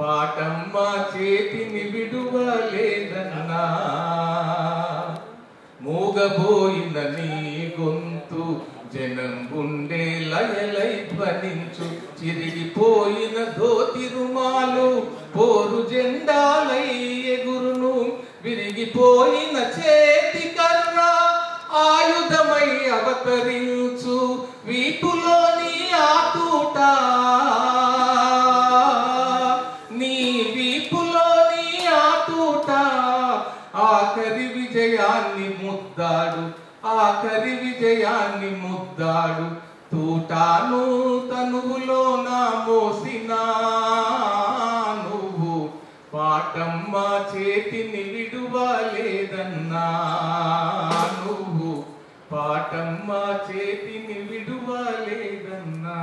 పాటమ్మ చేతిని విడువలేదన్నా మూగబోయిన నీ గొంతు జనం గుండె లయలై ధ్వనించు చిరిగిపోయిన ధోతి రుమాలు పోరు జెండాలై ఎగురును విరిగిపోయిన చేతి కర్ర ఆయుధమై అవతరించు వీపులోని ఆతూట నీ వీపులోని ఆతూట ఆఖరి విజయాన్ని ముద్దాడు ఆఖరి విజయాన్ని ముద్దాడు తూటాను తనువులో నా మోసినా నువ్వు పాటమ్మ చేతిని విడువలేదన్నా నువ్వు పాటమ్మ చేతిని విడువలేదన్నా